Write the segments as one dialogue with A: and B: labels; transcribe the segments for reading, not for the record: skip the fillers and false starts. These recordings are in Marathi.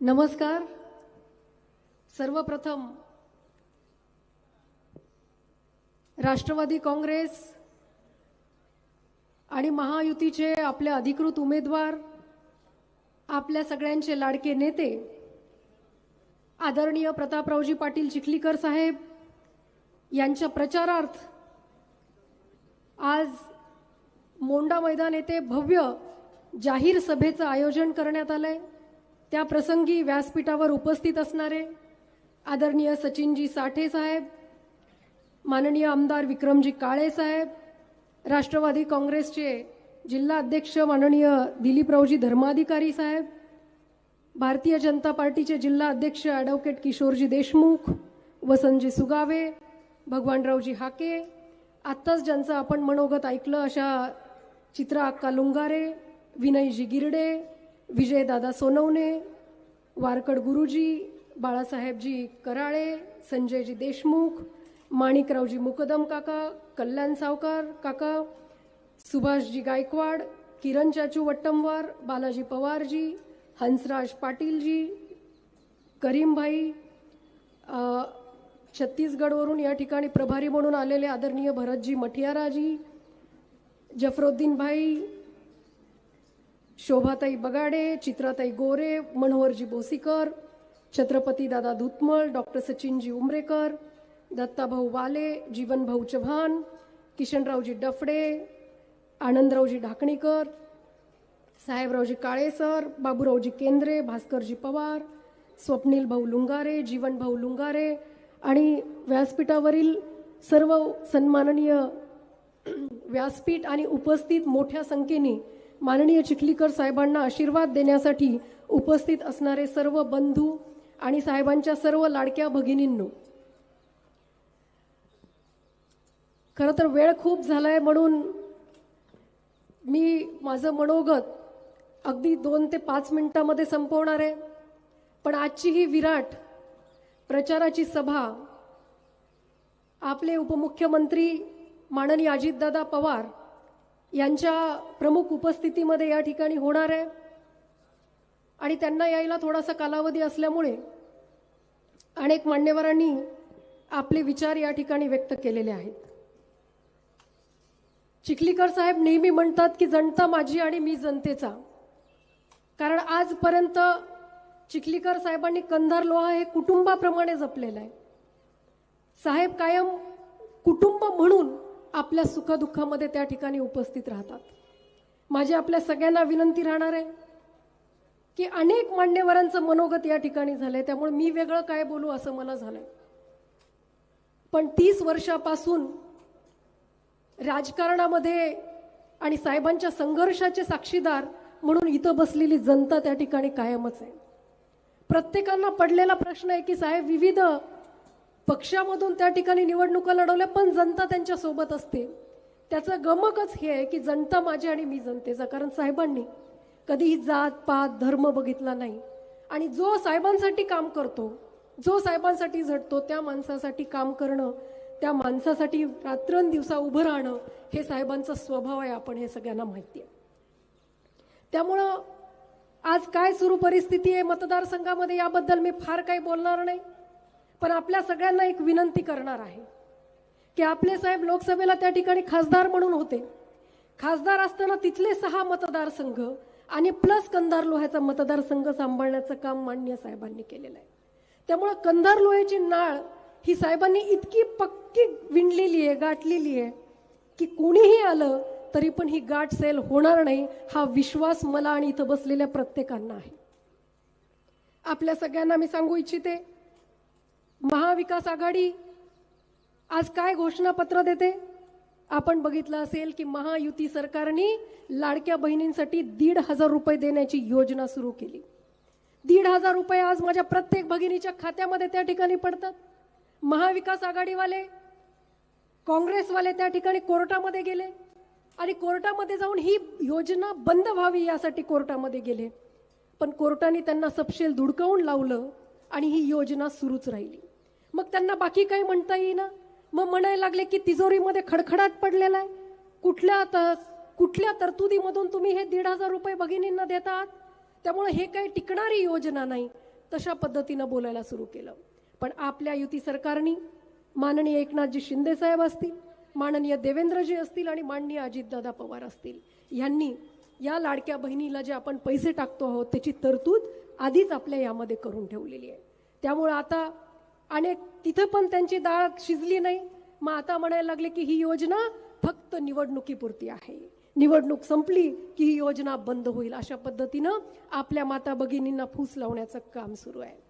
A: नमस्कार. सर्वप्रथम राष्ट्रवादी काँग्रेस आणि महायुतीचे आपले अधिकृत उमेदवार, आपल्या सगळ्यांचे लाडके नेते आदरणीय प्रतापरावजी पाटील चिखलीकर साहेब यांच्या प्रचारार्थ आज मोंडा मैदान येथे भव्य जाहीर सभेचं आयोजन करण्यात आलंय. त्या प्रसंगी व्यासपीठावर उपस्थित असणारे आदरणीय सचिनजी साठे साहेब, माननीय आमदार विक्रमजी काळे साहेब, राष्ट्रवादी काँग्रेसचे जिल्हा अध्यक्ष माननीय दिलीपरावजी धर्माधिकारी साहेब, भारतीय जनता पार्टीचे जिल्हा अध्यक्ष ॲडव्होकेट किशोरजी देशमुख, वसंतजी सुगावे, भगवानरावजी हाके, आत्ताच ज्यांचं आपण मनोगत ऐकलं अशा चित्रा अक्का लुंगारे, विनयजी गिरडे, विजयदादा सोनवणे, वारकड गुरुजी, बाळासाहेबजी कराळे, संजयजी देशमुख, माणिकरावजी मुकदम काका, कल्याण सावकार काका, सुभाषजी गायकवाड, किरण चाचू वट्टमवार, बालाजी पवारजी, हंसराज पाटीलजी, करीमभाई, छत्तीसगडवरून या ठिकाणी प्रभारी म्हणून आलेले आदरणीय भरतजी मठियाराजी, जफरुद्दीन भाई, शोभाताई बगाडे, चित्राताई गोरे, मनोहरजी बोसीकर, छत्रपती दादा धुतमळ, डॉक्टर सचिनजी उमरेकर, दत्ताभाऊ वाले, जीवनभाऊ चव्हाण, किशनरावजी डफडे, आनंदरावजी ढाकणीकर, साहेबरावजी काळेसर, बाबूरावजी केंद्रे, भास्करजी पवार, स्वप्नील भाऊ लुंगारे, जीवनभाऊ लुंगारे आणि व्यासपीठावरील सर्व सन्माननीय व्यासपीठ आणि उपस्थित मोठ्या संख्येने माननीय चिखलीकर साहेबांना आशीर्वाद देण्यासाठी उपस्थित असणारे सर्व बंधू आणि साहेबांच्या सर्व लाडक्या भगिनींनो, खरं तर वेळ खूप झालाय म्हणून मी माझं मनोगत अगदी 2 ते 5 मिनिटांमध्ये संपवणार आहे. पण आजची ही विराट प्रचाराची सभा आपले उपमुख्यमंत्री माननीय अजितदादा पवार यांच्या प्रमुख उपस्थितीमध्ये या ठिकाणी होणार आहे आणि त्यांना यायला थोडासा कालावधी असल्यामुळे अनेक मान्यवरांनी आपले विचार या ठिकाणी व्यक्त केलेले आहेत. चिखलीकर साहेब नेहमी म्हणतात की जनता माझी आणि मी जनतेचा, कारण आजपर्यंत चिखलीकर साहेबांनी कंधार लोहा हे कुटुंबाप्रमाणे जपलेलं आहे. साहेब कायम कुटुंब म्हणून आपल्या सुखदुःखामध्ये त्या ठिकाणी उपस्थित राहतात. माझी आपल्या सगळ्यांना विनंती राहणार आहे की अनेक मान्यवरांचं मनोगत या ठिकाणी झालंय, त्यामुळे मी वेगळं काय बोलू असं मला झालंय. पण 30 वर्षापासून राजकारणामध्ये आणि साहेबांच्या संघर्षाचे साक्षीदार म्हणून इथं बसलेली जनता त्या ठिकाणी कायमच आहे. प्रत्येकांना पडलेला प्रश्न आहे की साहेब विविध पक्षामधून त्या ठिकाणी निवडणुका लढवल्या पण जनता त्यांच्या सोबत असते. त्याचं गमकच हे आहे की जनता माझी आणि मी जनतेचा, कारण साहेबांनी कधीही जात पात धर्म बघितला नाही आणि जो साहेबांसाठी काम करतो, जो साहेबांसाठी झटतो त्या माणसासाठी काम करणं, त्या माणसासाठी रात्रंदिवसा उभं राहणं हे साहेबांचा स्वभाव आहे. आपण हे सगळ्यांना माहिती आहे. त्यामुळं आज काय सुरू परिस्थिती आहे मतदारसंघामध्ये याबद्दल मी फार काही बोलणार नाही, पण आपल्या सगळ्यांना एक विनंती करणार आहे की आपले साहेब लोकसभेला त्या ठिकाणी खासदार म्हणून होते. खासदार असताना तिथले 6 मतदारसंघ आणि प्लस कंधार लोह्याचा मतदारसंघ सांभाळण्याचं काम माननीय साहेबांनी केलेलं आहे. त्यामुळे कंधार लोह्याची नाळ ही साहेबांनी इतकी पक्की विणलेली आहे, गाठलेली आहे की कोणीही आलं तरी पण ही गाठ सैल होणार नाही, हा विश्वास मला आणि इथं बसलेल्या प्रत्येकांना आहे. आपल्या सगळ्यांना मी सांगू इच्छिते, महाविकास आघाडी आज काय घोषणापत्र देते. आपण बघितलं असेल की महायुती सरकारने लाडक्या बहिणींसाठी 1,500 रुपये देण्याची योजना सुरू केली. 1,500 रुपये आज माझ्या प्रत्येक भगिनीच्या खात्यामध्ये त्या ठिकाणी पडतात. महाविकास आघाडीवाले, काँग्रेसवाले त्या ठिकाणी कोर्टामध्ये गेले आणि कोर्टामध्ये जाऊन ही योजना बंद व्हावी यासाठी कोर्टामध्ये गेले, पण कोर्टाने त्यांना सपशेल धुडकावून लावलं आणि ही योजना सुरूच राहिली. मग त्यांना बाकी काही म्हणता येईना. मग म्हणायला लागले की तिजोरीमध्ये खडखडाट पडलेला आहे. कुठल्या तरतुदीमधून तुम्ही हे 1,500 रुपये भगिनींना देतात, त्यामुळे हे काही टिकणारी योजना नाही. तशा पद्धतीनं बोलायला सुरू केलं. पण आपल्या युती सरकारने माननीय एकनाथजी शिंदे साहेब असतील, माननीय देवेंद्रजी असतील आणि माननीय अजितदादा पवार असतील, यांनी या लाडक्या बहिणीला जे आपण पैसे टाकतो आहोत त्याची तरतूद आधीच आपल्या यामध्ये करून ठेवलेली आहे. त्यामुळे आता अनेक तिथं पण त्यांची डाळ शिजली नाही. मग आता म्हणायला लागले की ही योजना फक्त निवडणुकीपुरती आहे, निवडणूक संपली की ही योजना बंद होईल. अशा पद्धतीनं आपल्या माता भगिनींना फूस लावण्याचं काम सुरू आहे.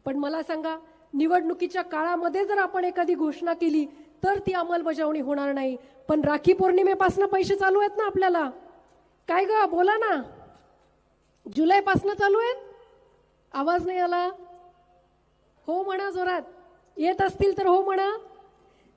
A: पण मला सांगा, निवडणुकीच्या काळामध्ये जर आपण एखादी घोषणा केली तर ती अंमलबजावणी होणार नाही. पण राखी पौर्णिमेपासून पैसे चालू आहेत ना आपल्याला. काय ग, बोला ना. जुलैपासून चालू आहेत. आवाज नाही आला. हो म्हणा जोरात. येत असतील तर हो म्हणा.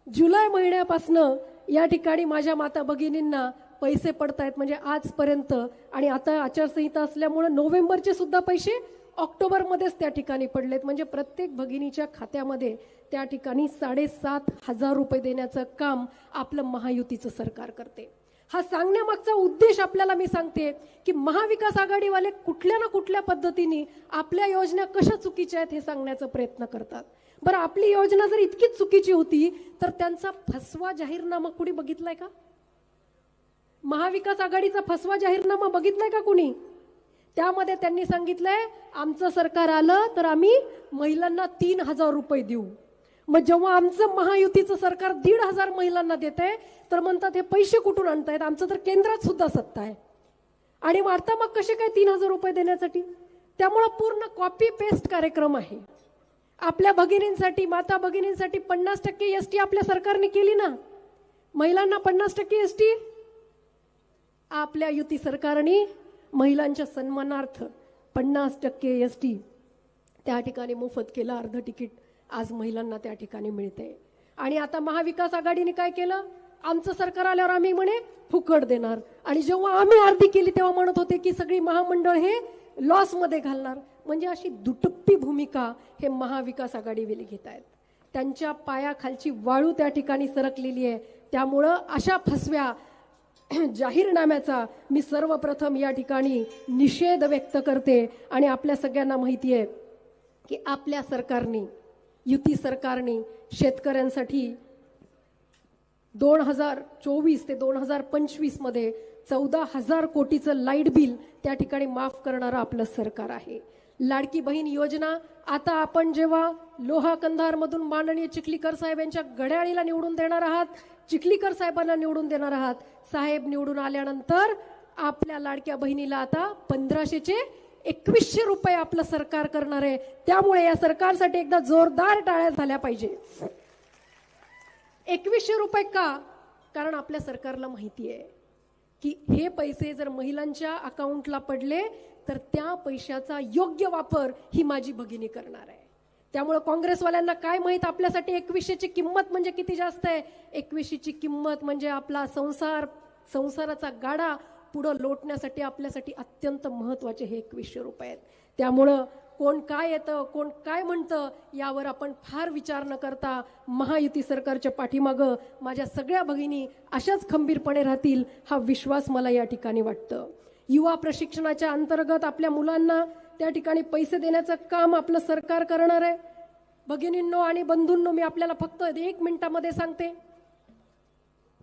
A: जुलै महिन्यापासनं या ठिकाणी माझ्या माता भगिनींना पैसे पडतायत. म्हणजे आजपर्यंत, आणि आता आचारसंहिता असल्यामुळे नोव्हेंबरचे सुद्धा पैसे ऑक्टोबरमध्येच त्या ठिकाणी पडलेत. म्हणजे प्रत्येक भगिनीच्या खात्यामध्ये त्या ठिकाणी 7,500 रुपये देण्याचं काम आपलं महायुतीचं सरकार करते. हा सांगण्यामागचा उद्देश आपल्याला मी सांगते की महाविकास आघाडीवाले कुठल्या ना कुठल्या पद्धतीने आपल्या योजना कशा चुकीच्या आहेत हे सांगण्याचा प्रयत्न करतात. बरं, आपली योजना जर इतकीच चुकीची होती तर त्यांचा फसवा जाहीरनामा कुणी बघितलाय का? महाविकास आघाडीचा फसवा जाहीरनामा बघितलाय का कुणी? त्यामध्ये त्यांनी सांगितलंय आमचं सरकार आलं तर आम्ही महिलांना 3,000 रुपये देऊ. मग जेव्हा आमचं महायुतीचं सरकार 1,500 महिलांना देतंय तर म्हणतात हे पैसे कुठून आणतायत, आमचं तर केंद्रात सुद्धा सत्ता आहे. आणि आता मग कसे काय 3,000 रुपये देण्यासाठी? त्यामुळे पूर्ण कॉपी पेस्ट कार्यक्रम आहे. आपल्या भगिनींसाठी, माता भगिनींसाठी 50% एसटी आपल्या सरकारने केली ना. महिलांना 50% एसटी आपल्या युती सरकारने महिलांच्या सन्मानार्थ 50% एसटी त्या ठिकाणी मोफत केलं. अर्ध तिकीट आज महिलांना त्या ठिकाणी मिळते. आणि आता महाविकास आघाडीने काय केलं? आमचं सरकार आल्यावर आम्ही म्हणे फुकट देणार, आणि जेव्हा आम्ही अर्धी केली तेव्हा म्हणत होते की सगळी महामंडळ हे लॉस मध्ये घालणार. म्हणजे अशी दुटप्पी भूमिका हे महाविकास आघाडीवाले घेत आहेत. त्यांच्या पायाखालची वाळू त्या ठिकाणी सरकलेली आहे. त्यामुळं अशा फसव्या जाहीरनाम्याचा मी सर्वप्रथम या ठिकाणी निषेध व्यक्त करते. आणि आपल्या सगळ्यांना माहिती आहे की आपल्या सरकारने, युती सरकारने शेतकऱ्यांसाठी 2024 ते 2025 मध्ये 14,000 कोटीचं लाईट बिल त्या ठिकाणी माफ करणारं आपलं सरकार आहे. लाडकी बहीण योजना आता आपण जेव्हा लोहा कंधार मधून माननीय चिखलीकर साहेब यांच्या घड्याळीला निवडून देणार आहात, चिखलीकर साहेबांना निवडून देणार आहात, साहेब निवडून आल्यानंतर आपल्या लाडक्या बहिणीला आता 1,500चे 2,100 रुपये आपलं सरकार करणार आहे. त्यामुळे या सरकारसाठी एकदा जोरदार टाळ्या झाल्या पाहिजे. 2,100 रुपये का? कारण आपल्या सरकारला माहिती आहे की हे पैसे जर महिलांच्या अकाउंटला पडले तर त्या पैशाचा योग्य वापर ही माझी भगिनी करणार आहे. त्यामुळे काँग्रेसवाल्यांना काय माहित आपल्यासाठी 2,100ची किंमत म्हणजे किती जास्त आहे. 2,100ची किंमत म्हणजे आपला संसाराचा गाडा पुढे लोटण्यासाठी आपल्यासाठी अत्यंत महत्त्वाचे हे 2,100 रुपये आहेत. त्यामुळं कोण काय येतं, कोण काय म्हणतं यावर आपण फार विचार न करता महायुती सरकारच्या पाठीमागं माझ्या सगळ्या भगिनी अशाच खंबीरपणे राहतील हा विश्वास मला या ठिकाणी वाटतं. युवा प्रशिक्षणाच्या अंतर्गत आपल्या मुलांना त्या ठिकाणी पैसे देण्याचं काम आपलं सरकार करणार आहे. भगिनींनो आणि बंधूंनो, मी आपल्याला फक्त 1 मिनिटामध्ये सांगते,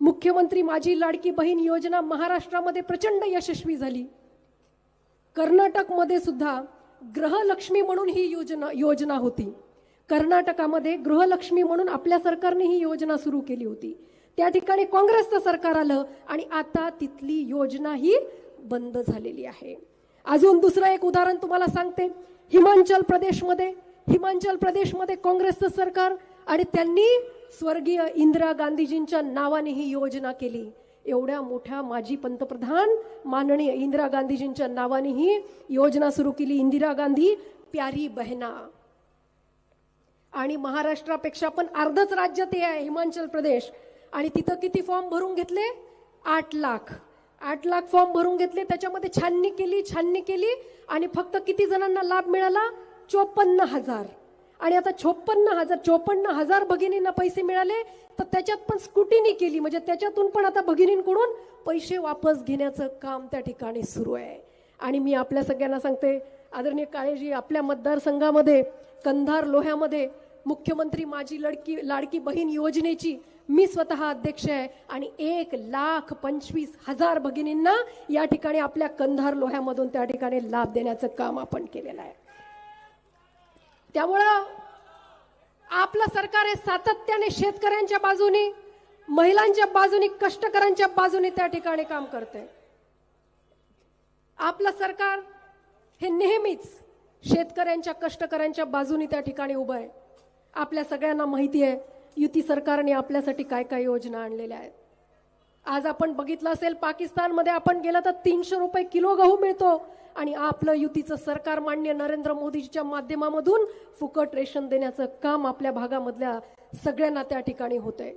A: मुख्यमंत्री माझी लाडकी बहीण योजना महाराष्ट्रामध्ये प्रचंड यशस्वी झाली. कर्नाटकमध्ये सुद्धा गृहलक्ष्मी म्हणून ही योजना होती. कर्नाटकामध्ये गृहलक्ष्मी म्हणून आपल्या सरकारने ही योजना सुरू केली होती. त्या ठिकाणी काँग्रेसचं सरकार आलं आणि आता तिथली योजना ही बंद झालेली आहे. अजून दुसरं एक उदाहरण तुम्हाला सांगते. हिमाचल प्रदेशमध्ये काँग्रेसचं सरकार आणि त्यांनी स्वर्गीय इंदिरा गांधीजींच्या नावाने ही योजना केली. एवढ्या मोठ्या माजी पंतप्रधान माननीय इंदिरा गांधीजींच्या नावाने ही योजना सुरू केली. इंदिरा गांधी प्यारी बहना. आणि महाराष्ट्रापेक्षा पण अर्धच राज्य ते आहे हिमाचल प्रदेश. आणि तिथं किती फॉर्म भरून घेतले? 8 लाख फॉर्म भरून घेतले. त्याच्यामध्ये छाननी केली आणि फक्त किती जणांना लाभ मिळाला? 54,000. आणि आता 54,000 भगिनींना पैसे मिळाले. तर त्याच्यात पण स्क्रुटिनी केली, म्हणजे त्याच्यातून पण आता भगिनींकडून पैसे वापस घेण्याचं काम त्या ठिकाणी सुरू आहे. आणि मी आपल्या सगळ्यांना सांगते, आदरणीय काळेजी, आपल्या मतदारसंघामध्ये कंधार लोह्यामध्ये मुख्यमंत्री माझी लाडकी बहीण योजनेची मी स्वतः अध्यक्ष आहे आणि 1,25,000 भगिनींना या ठिकाणी आपल्या कंधार लोह्यामधून त्या ठिकाणी लाभ देण्याचं काम आपण केलेलं आहे. त्यामुळं आपलं सरकार हे सातत्याने शेतकऱ्यांच्या बाजूने, महिलांच्या बाजूने, कष्टकऱ्यांच्या बाजूने त्या ठिकाणी काम करते. आपलं सरकार हे नेहमीच शेतकऱ्यांच्या, कष्टकऱ्यांच्या बाजूने त्या ठिकाणी उभं आहे. आपल्या सगळ्यांना माहिती आहे युती सरकारने आपल्यासाठी काय काय योजना आणलेल्या आहेत. आज आपण बघितलं असेल पाकिस्तानमध्ये आपण गेलं तर 300 रुपये किलो गहू मिळतो आणि आपलं युतीचं सरकार माननीय नरेंद्र मोदीजीच्या माध्यमामधून फुकट रेशन देण्याचं काम आपल्या भागामधल्या सगळ्यांना त्या ठिकाणी होतंय.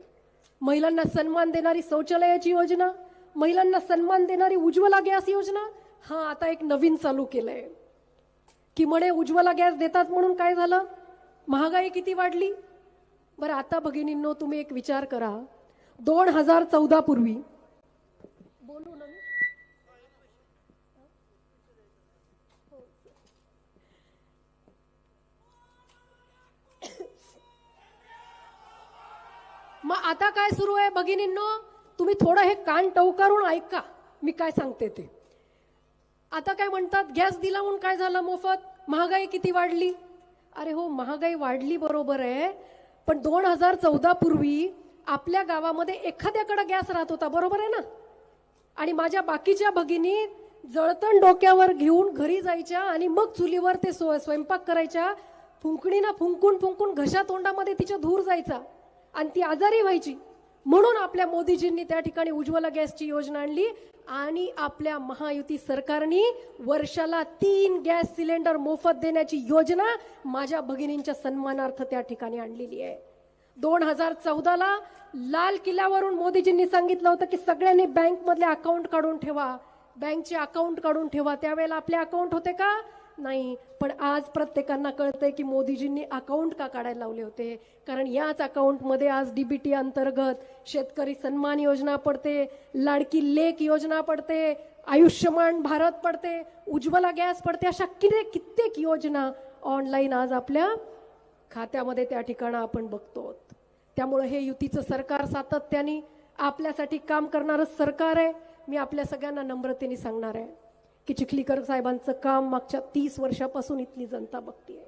A: महिलांना सन्मान देणारी शौचालयाची योजना, महिलांना सन्मान देणारी उज्ज्वला गॅस योजना, हा आता एक नवीन चालू केलंय की म्हणे उज्ज्वला गॅस देतात म्हणून काय झालं, महागाई किती वाढली. बरं आता भगिनींनो तुम्ही एक विचार करा, 2014 पूर्वी बोलू ना मग आता काय सुरू आहे भगिनींनो, तुम्ही थोडं हे कान टवकारून ऐका मी काय सांगते ते. आता काय म्हणतात गॅस दिला म्हणून काय झालं मोफत, महागाई किती वाढली. अरे हो महागाई वाढली बरोबर आहे, पण 2014 पूर्वी आपल्या गावामध्ये एखाद्याकडे गॅस राहत होता बरोबर आहे ना. आणि माझ्या बाकीच्या भगिनी जळतण डोक्यावर घेऊन घरी जायच्या आणि मग चुलीवर ते स्वयंपाक करायच्या. फुंकणीना फुंकून फुंकून घशा तोंडामध्ये तिच्या धूर जायचा आणि ती आजारी व्हायची. म्हणून आपल्या मोदीजींनी त्या ठिकाणी उज्ज्वला गॅसची योजना आणली आणि आपल्या महायुती सरकारने वर्षाला 3 गॅस सिलेंडर मोफत देण्याची योजना माझ्या भगिनींच्या सन्मानार्थ त्या ठिकाणी आणलेली आहे. 2014ला लाल किल्ल्यावरून मोदीजींनी सांगितलं होतं की सगळ्यांनी बँक मधले अकाउंट काढून ठेवा, बँकचे अकाउंट काढून ठेवा. त्यावेळेला आपले अकाउंट होते का, नाही. पण आज प्रत्येकांना कळतंय की मोदीजींनी अकाउंट का काढायला लावले होते, कारण याच अकाउंटमध्ये आज डीबीटी अंतर्गत शेतकरी सन्मान योजना पडते, लाडकी लेक योजना पडते, आयुष्यमान भारत पडते, उज्ज्वला गॅस पडते, अशा कित्येक योजना ऑनलाईन आज आपल्या खात्यामध्ये त्या ठिकाणी आपण बघतो. त्यामुळे हे युतीचं सरकार सातत्याने आपल्यासाठी काम करणारं सरकार आहे. मी आपल्या सगळ्यांना नम्रतेने सांगणार आहे की चिखलीकर साहेबांचं काम मागच्या 30 वर्षापासून इथली जनता बघतीये.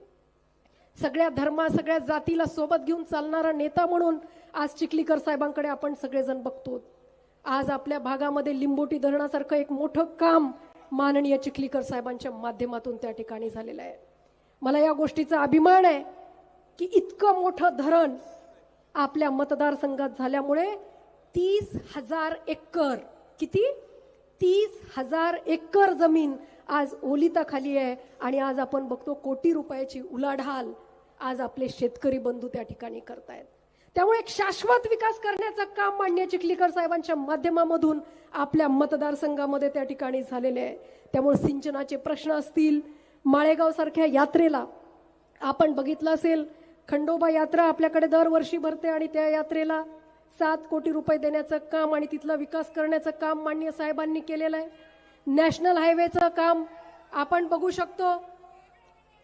A: सगळ्या धर्मा, सगळ्या जातीला सोबत घेऊन चालणारा नेता म्हणून आज चिखलीकर साहेबांकडे आपण सगळेजण बघतो. आज आपल्या भागामध्ये लिंबोटी धरणासारखं एक मोठं काम माननीय चिखलीकर साहेबांच्या माध्यमातून त्या ठिकाणी झालेलं आहे. मला या गोष्टीचा अभिमान आहे की इतकं मोठं धरण आपल्या मतदारसंघात झाल्यामुळे 30,000 एकर, किती 30,000 एकर जमीन आज ओलिताखाली आहे आणि आज आपण बघतो कोटी रुपयाची उलाढाल आज आपले शेतकरी बंधू त्या ठिकाणी करतायत. त्यामुळे एक शाश्वत विकास करण्याचं काम माननीय चिखलीकर साहेबांच्या माध्यमामधून आपल्या मतदारसंघामध्ये त्या ठिकाणी झालेले आहे. त्यामुळे सिंचनाचे प्रश्न असतील, माळेगाव सारख्या यात्रेला आपण बघितलं असेल, खंडोबा यात्रा आपल्याकडे दरवर्षी भरते आणि त्या यात्रेला 7 कोटी रुपये देण्याचं काम आणि तिथला विकास करण्याचं काम माननीय साहेबांनी केलेलं आहे. नॅशनल हायवेचं काम आपण बघू शकतो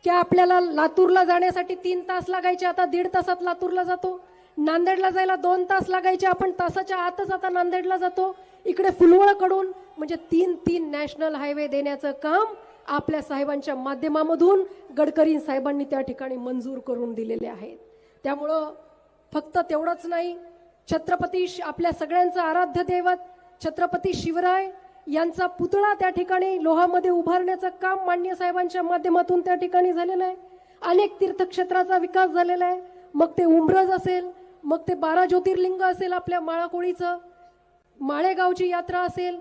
A: की आपल्याला लातूरला जाण्यासाठी 3 तास लागायचे, आता 1.5 तासात लातूरला जातो. नांदेडला जायला 2 तास लागायचे, आपण तासाच्या आतच आता नांदेडला जातो. इकडे फुलवळकडून म्हणजे 3 नॅशनल हायवे देण्याचं काम आपल्या साहेबांच्या माध्यमामधून गडकरी साहेबांनी त्या ठिकाणी मंजूर करून दिलेले आहेत. त्यामुळं फक्त तेवढंच नाही, छत्रपती आपल्या सगळ्यांचं आराध्य दैवत छत्रपती शिवराय यांचा पुतळा त्या ठिकाणी लोहामध्ये उभारण्याचं काम माननीय साहेबांच्या माध्यमातून त्या ठिकाणी झालेलं आहे. अनेक तीर्थक्षेत्राचा विकास झालेला आहे. मग ते उमरज असेल, मग ते 12 ज्योतिर्लिंग असेल, आपल्या माळाकोळीचं माळेगावची यात्रा असेल,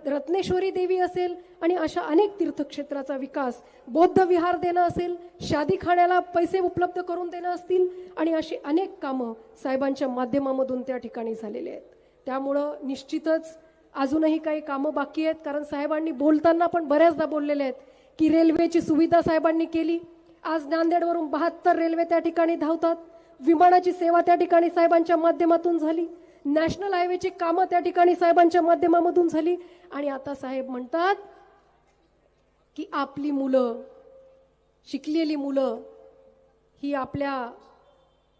A: रत्नेश्वरी देवी असेल आणि अशा अनेक तीर्थक्षेत्राचा विकास, बौद्ध विहार देणं असेल, शादीखान्याला पैसे उपलब्ध करून देणं असतील आणि अशी अनेक कामं साहेबांच्या माध्यमामधून त्या ठिकाणी झालेले आहेत. त्यामुळं निश्चितच अजूनही काही कामं बाकी आहेत, कारण साहेबांनी बोलताना पण बऱ्याचदा बोललेले आहेत की रेल्वेची सुविधा साहेबांनी केली. आज नांदेडवरून 72 रेल्वे त्या ठिकाणी धावतात. विमानाची सेवा त्या ठिकाणी साहेबांच्या माध्यमातून झाली. नॅशनल हायवेची कामं त्या ठिकाणी साहेबांच्या माध्यमामधून झाली. आणि आता साहेब म्हणतात की आपली मुलं शिकलेली मुलं ही आपल्या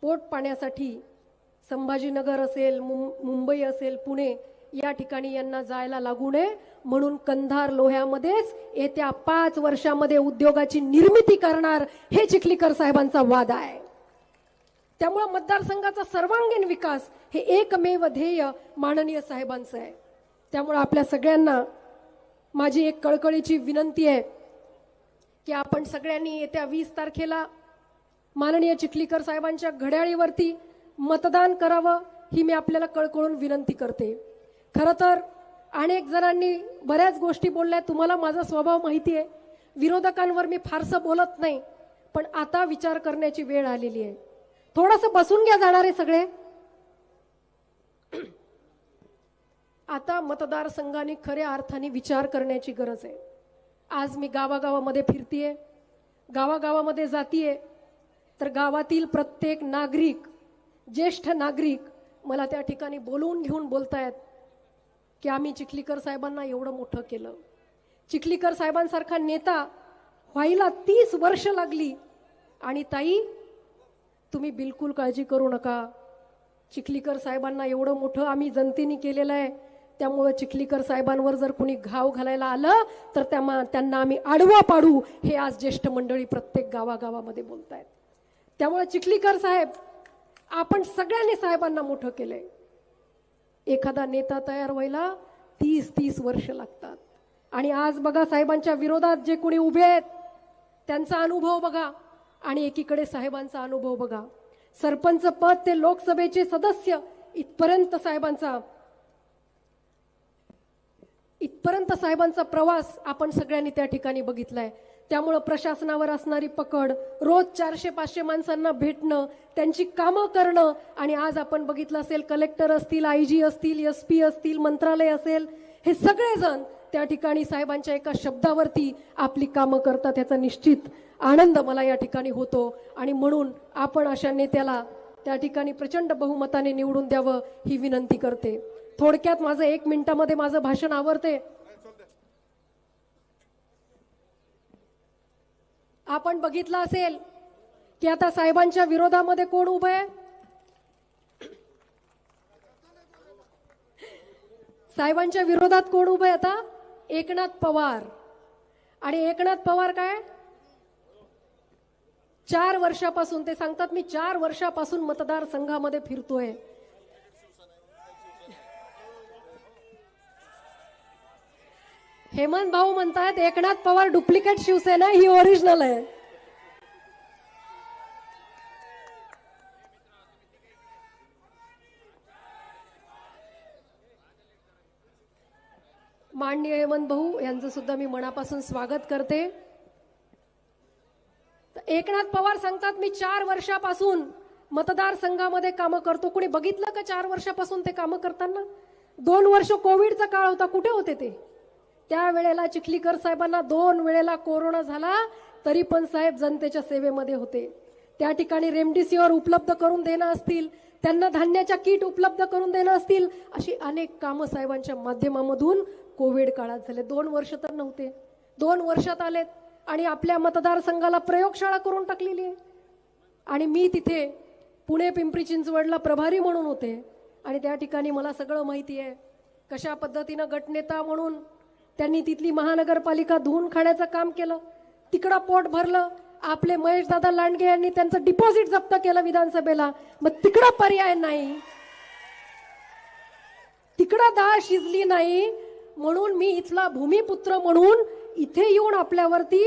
A: पोट पाण्यासाठी संभाजीनगर असेल, मुंबई असेल, पुणे या ठिकाणी यांना जायला लागू नये म्हणून कंधार लोह्यामध्येच येत्या 5 वर्षामध्ये उद्योगाची निर्मिती करणार, हे चिखलीकर साहेबांचा वादा आहे. त्यामुळे मतदारसंघाचा सर्वांगीण विकास हे एकमेव ध्येय माननीय साहेबांचं आहे. त्यामुळे आपल्या सगळ्यांना माझी एक कळकळीची विनंती आहे की आपण सगळ्यांनी येत्या 20 तारखेला माननीय चिखलीकर साहेबांच्या घड्याळीवरती मतदान करावं, ही मी आपल्याला कळकळून विनंती करते. खरं तर अनेक जणांनी बऱ्याच गोष्टी बोलल्या. तुम्हाला माझा स्वभाव माहिती आहे, विरोधकांवर मी फारसं बोलत नाही, पण आता विचार करण्याची वेळ आलेली आहे. थोडंसं बसून घ्या जाणारे सगळे. आता मतदारसंघाने खऱ्या अर्थाने विचार करण्याची गरज आहे. आज मी गावागावामध्ये फिरतीये, गावागावामध्ये जातीये, तर गावातील प्रत्येक नागरिक, ज्येष्ठ नागरिक मला त्या ठिकाणी बोलवून घेऊन बोलतायत की आम्ही चिखलीकर साहेबांना एवढं मोठं केलं. चिखलीकर साहेबांसारखा नेता व्हायला 30 वर्ष लागली. आणि ताई, तुम्ही बिलकुल काळजी करू नका. चिखलीकर साहेबांना एवढं मोठं आम्ही जनतेने केलेलं आहे. त्यामुळे चिखलीकर साहेबांवर जर कुणी घाव घालायला आलं तर त्यांना आम्ही आडवा पाडू, हे आज ज्येष्ठ मंडळी प्रत्येक गावागावामध्ये बोलतायत. त्यामुळे चिखलीकर साहेब, आपण सगळ्यांनी साहेबांना मोठं केलंय. एखादा नेता तयार व्हायला 30 वर्ष लागतात. आणि आज बघा, साहेबांच्या विरोधात जे कोणी उभे आहेत त्यांचा अनुभव बघा आणि एकीकडे साहेबांचा अनुभव बघा. सरपंच पद ते लोकसभेचे सदस्य इथपर्यंत साहेबांचा प्रवास आपण सगळ्यांनी त्या ठिकाणी बघितलाय. त्यामुळे प्रशासनावर असणारी पकड, रोज 400-500 माणसांना भेटणं, त्यांची कामं करणं, आणि आज आपण बघितलं असेल कलेक्टर असतील, IG असतील, SP असतील, मंत्रालय असेल, हे सगळेजण त्या ठिकाणी साहेबांच्या एका शब्दावरती आपली कामं करतात. याचा निश्चित आनंद मला या ठिकाणी होतो. आणि म्हणून आपण अशा नेत्याला त्या ठिकाणी प्रचंड बहुमताने निवडून द्यावं, ही विनंती करते. थोडक्यात माझं 1 मिनिटामध्ये माझं भाषण आवरते. आपण बघितलं असेल की आता साहेबांच्या विरोधामध्ये कोण उभं आहे? साहेबांच्या विरोधात कोण उभं आहे आता? एकनाथ पवार. आणि एकनाथ पवार काय 4 वर्षापासून ते सांगतात, मी 4 वर्षापासून मतदारसंघामध्ये फिरतोय. हेमंत भाऊ म्हणतात एकनाथ पवार डुप्लिकेट शिवसेना, ही ओरिजिनल आहे. माननीय हेमंत भाऊ यांचं सुद्धा मी मनापासून स्वागत करते. एकनाथ पवार सांगतात मी 4 वर्षापासून मतदारसंघामध्ये कामं करतो. कोणी बघितलं का 4 वर्षापासून ते कामं करताना? 2 वर्ष कोविडचा काळ होता, कुठे होते ते? त्यावेळेला चिखलीकर साहेबांना 2 वेळेला कोरोना झाला, तरी पण साहेब जनतेच्या सेवेमध्ये होते. त्या ठिकाणी रेमडेसिवीर उपलब्ध करून देणं असतील, त्यांना धान्याच्या किट उपलब्ध करून देणं असतील, अशी अनेक कामं साहेबांच्या माध्यमामधून कोविड काळात झाले. 2 वर्ष तर नव्हते, 2 वर्षात आलेत. आणि आपल्या मतदारसंघाला प्रयोगशाळा करून टाकलेली आहे. आणि मी तिथे पुणे पिंपरी चिंचवडला प्रभारी म्हणून होते. आणि त्या ठिकाणी मला सगळं माहिती आहे कशा पद्धतीनं गटनेता म्हणून त्यांनी तिथली महानगरपालिका धुवून खाण्याचं काम केलं. तिकडं पोट भरलं. आपले महेशदादा लांडगे यांनी त्यांचं डिपॉझिट जप्त केलं विधानसभेला. मग तिकडं पर्याय नाही, तिकडं डाळ शिजली नाही, म्हणून मी इथला भूमिपुत्र म्हणून इथे येऊन आपल्यावरती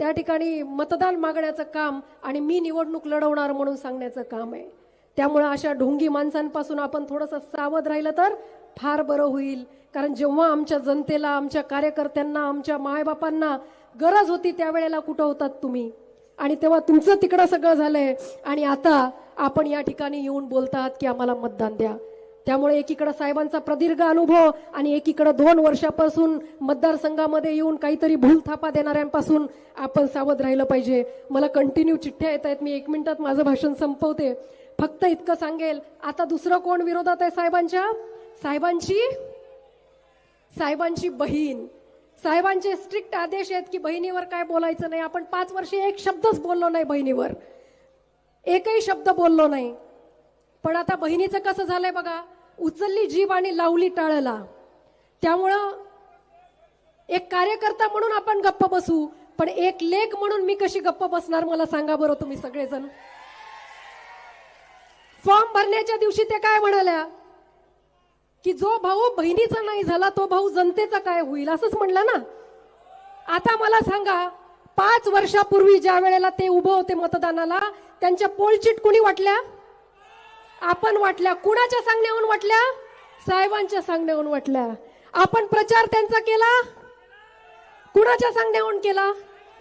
A: त्या ठिकाणी मतदान मागण्याचं काम आणि मी निवडणूक लढवणार म्हणून सांगण्याचं काम आहे. त्यामुळे अशा ढोंगी माणसांपासून आपण थोडंसं सावध राहिलं तर फार बरं होईल. कारण जेव्हा आमच्या जनतेला, आमच्या कार्यकर्त्यांना, आमच्या मायबापांना गरज होती त्यावेळेला कुठं होतात तुम्ही? आणि तेव्हा तुमचं तिकडं सगळं झालंय आणि आता आपण या ठिकाणी येऊन बोलतात की आम्हाला मतदान द्या. त्यामुळे एकीकडे साहेबांचा प्रदीर्घ अनुभव आणि एकीकडे 2 वर्षापासून मतदारसंघामध्ये येऊन काहीतरी भूलथापा देणाऱ्यांपासून आपण सावध राहिलं पाहिजे. मला कंटिन्यू चिठ्ठ्या येत आहेत, मी 1 मिनिटात माझं भाषण संपवते. फक्त इतकं सांगेल, आता दुसरं कोण विरोधात आहे साहेबांच्या? साहेबांची बहीण. साहेबांचे स्ट्रिक्ट आदेश आहेत की बहिणीवर काय बोलायचं नाही. आपण 5 वर्षे एक शब्दच बोललो नाही बहिणीवर, एकही शब्द बोललो नाही. पण आता बहिणीचं कसं झालंय बघा, उचलली जीभ आणि लावली टाळला. त्यामुळं एक कार्यकर्ता म्हणून आपण गप्प बसू, पण एक लेक म्हणून मी कशी गप्प बसणार मला सांगा बरं तुम्ही सगळेजण. फॉर्म भरण्याच्या दिवशी ते काय म्हणाल्या की जो भाऊ बहिणीचा नाही झाला तो भाऊ जनतेचा काय होईल, असंच म्हणलं ना. आता मला सांगा, 5 वर्षापूर्वी ज्या वेळेला ते उभं होते मतदानाला, त्यांच्या पोलचिट कुणी वाटल्या? आपण वाटल्या. कुणाच्या सांगण्याहून वाटल्या? साहेबांच्या सांगण्याहून वाटल्या. आपण प्रचार त्यांचा केला, कुणाच्या सांगण्याहून केला?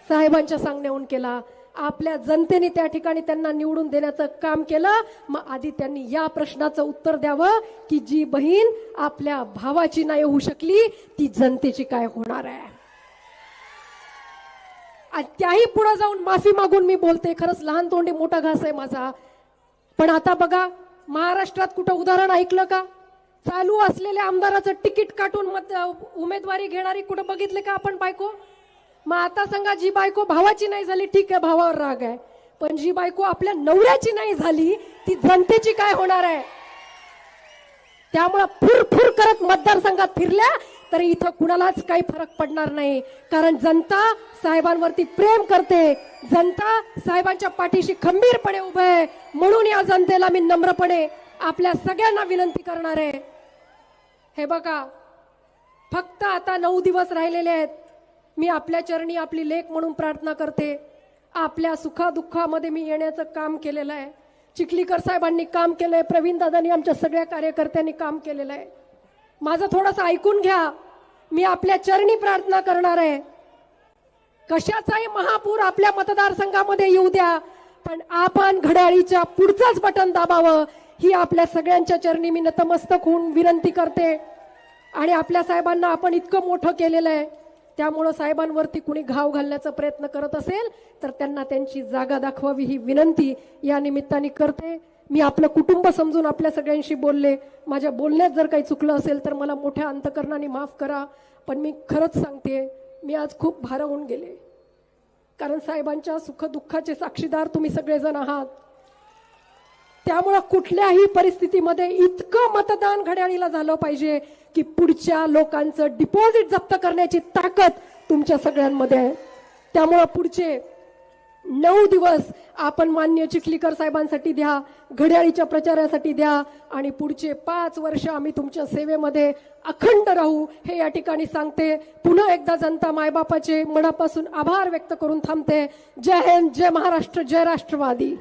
A: साहेबांच्या सांगण्याहून केला. आपल्या जनतेने त्या ठिकाणी त्यांना निवडून देण्याचं काम केलं. मग आधी त्यांनी या प्रश्नाचं उत्तर द्यावं की जी बहीण आपल्या भावाची नाही होऊ शकली ती जनतेची काय होणार आहे. आणि त्याही पुढे जाऊन माफी मागून मी बोलते, खरंच लहान तोंडी मोठा घास आहे माझा. पण आता बघा, महाराष्ट्रात कुठं उदाहरण ऐकलं का? चालू असलेल्या आमदाराचं तिकीट काटून उमेदवारी घेणारी कुठं बघितले का आपण बायको? मग आता सांगा, जी बायको भावाची नाही झाली ठीक आहे, भावावर राग आहे, पण जी बायको आपल्या नवऱ्याची नाही झाली ती जनतेची काय होणार आहे? त्यामुळे फुरफुर करत मतदारसंघात फिरल्या तरी इथं कुणालाच काही फरक पडणार नाही. कारण जनता साहेबांवरती प्रेम करते, जनता साहेबांच्या पाठीशी खंबीरपणे उभे आहे. म्हणून या जनतेला मी नम्रपणे आपल्या सगळ्यांना विनंती करणार आहे. हे बघा, फक्त आता 9 दिवस राहिलेले आहेत. मी आपल्या चरणी आपली लेक म्हणून प्रार्थना करते. आपल्या सुखादुःखामध्ये मी येण्याचं काम केलेलं आहे. चिखलीकर साहेबांनी काम केलंय, प्रवीण दादांनी, आमच्या सगळ्या कार्यकर्त्यांनी काम केलेलं आहे. माझं थोडंसं ऐकून घ्या. मी आपल्या चरणी प्रार्थना करणार आहे. कशाचाही महापूर आपल्या मतदारसंघामध्ये येऊ द्या, पण आपण घड्याळीच्या पुढचंच बटन दाबावं ही आपल्या सगळ्यांच्या चरणी मी नतमस्तक होऊन विनंती करते. आणि आपल्या साहेबांना आपण इतकं मोठं केलेलं आहे, त्यामुळं साहेबांवरती कुणी घाव घालण्याचा प्रयत्न करत असेल तर त्यांना त्यांची जागा दाखवावी ही विनंती या निमित्ताने करते. मी आपलं कुटुंब समजून आपल्या सगळ्यांशी बोलले. माझ्या बोलण्यात जर काही चुकलं असेल तर मला मोठ्या अंतकरणाने माफ करा. पण मी खरंच सांगते, मी आज खूप भारावून गेले. कारण साहेबांच्या सुखदुःखाचे साक्षीदार तुम्ही सगळेजण आहात. त्यामुळं कुठल्याही परिस्थितीमध्ये इतकं मतदान घड्याळीला झालं पाहिजे की पुढच्या लोकांचं डिपॉझिट जप्त करण्याची ताकद तुमच्या सगळ्यांमध्ये आहे. त्यामुळं पुढचे 9 दिवस आपण माननीय चिखलीकर साहेबांसाठी द्या, घड्याळीच्या प्रचारासाठी द्या आणि पुढचे 5 वर्ष आम्ही तुमच्या सेवेमध्ये अखंड राहू हे या ठिकाणी सांगते. पुन्हा एकदा जनता मायबापाचे मनापासून आभार व्यक्त करून थांबते. जय हिंद, जय महाराष्ट्र, जय राष्ट्रवादी.